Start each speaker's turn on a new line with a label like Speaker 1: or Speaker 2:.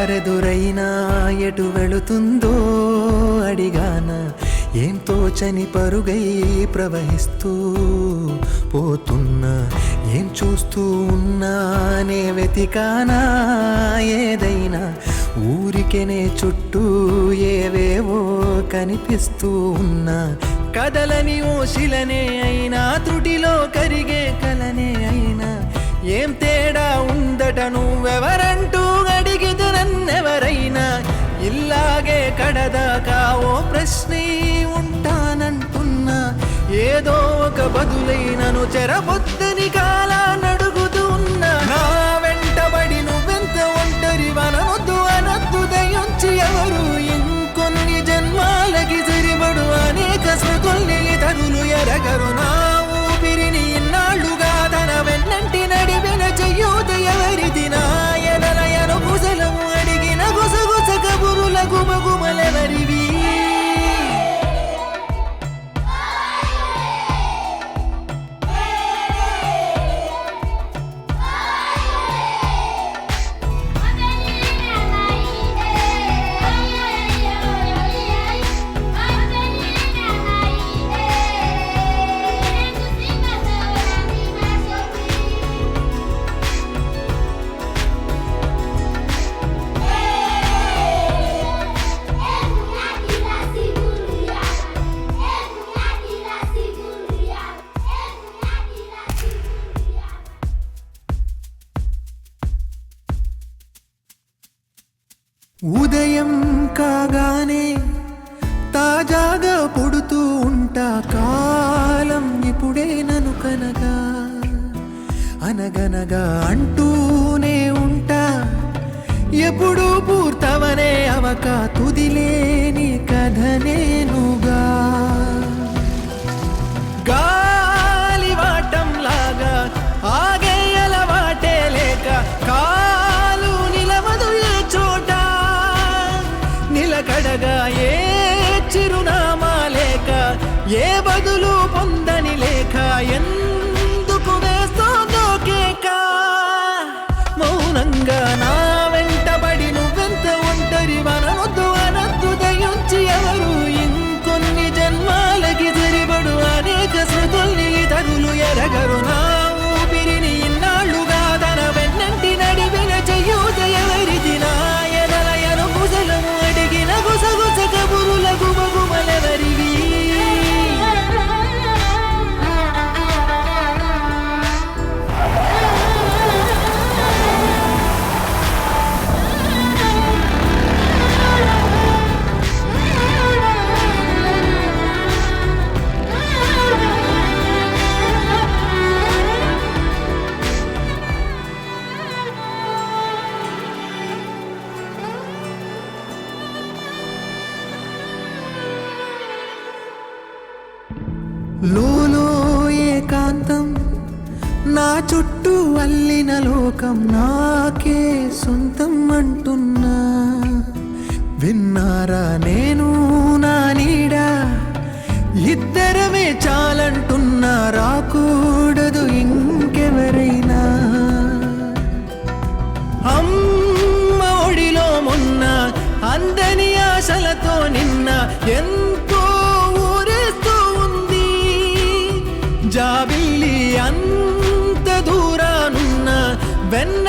Speaker 1: దారెదురైనా ఎటు వెళుతుందో అడిగాన ఏం తోచని పరుగై ప్రవహిస్తూ పోతున్నా ఏం చూస్తూ ఉన్నానే వెతికానా ఏదైనా ఊరికెనే చుట్టూ ఏవేవో కనిపిస్తూ ఉన్నా కదలని ఓ శిలనే అయినా త్రుటిలో కరిగే కలనే అయినా ఏం తేడా ఉందట నువ్వెవరంటూ అడిగిదు నన్నెవరైనా ఇల్లాగే కడదాకా ఓ ప్రశ్నే ఉంటానంటున్నా ఏదో ఒక బదులైనను చెరబొద్దని కాలానడుగుతూ ఉన్నా నా వెంటబడి నువ్వెంత ఒంటరి వనవద్దు అనద్దు దయించి ఎవరు ఇంకొన్ని జన్మాలకి సరిపడు అనేక స్మృతుల్ని తరులు ఎరగరు నా ఊపిరిని ఇన్నాళ్ళుగా తన వెన్నంటి నడిపిన చెయ్యూత ఎవరిది నాయనలయను కుశలము అడిగిన గుసగుస కబురుల గుమగుమలెవరివి ఉదయం కాగానే తాజాగా పుడుతూ ఉంటా కాలం ఇప్పుడే నన్ను కనగా అనగనగా అంటూనే ఉంటా ఎప్పుడు పూర్తవనే అవక తుదిలేని కథ నేనుగా గాలివాటంలాగా ఆగేయల వాటే లేక కాలు నిలవదు ఏ చోట నిలకడగా ఏ చిరునామా లేక ఏ బదులు పొందని లేక ఎందుకు వేస్తోందో కేక మౌనంగా నా వెంటబడి నువ్వెంత ఒంటరి వనవద్దు అనద్దు దయించి ఎవరు ఇంకొన్ని జన్మాలకి సరిపడు అనేక స్మృతుల్ని తరులు ఎరగరు నా ఊపిరిని ఇన్నాళ్ళుగా తన వెన్నంటి నడిపిన చెయ్యూత ఎవరిది నాయనలయను కుశలము అడిగిన గుసగుస కబురుల గుమగుమలెవరివి లోలో ఏకాంతం నా చుట్టూ అల్లిన లోకం నాకే సొంతం అంటున్నా విన్నారా నేను నా నీడా ఇద్దరమే చాలంటున్నా రాకూడదు ఇంకెవరైనా అమ్మ ఒడిలో మొన్న అందని ఆశలతో నిన్న ఎంతో ఊరేస్తూ ఉంది జాబిల్లి అంత దూరానున్న వెన్న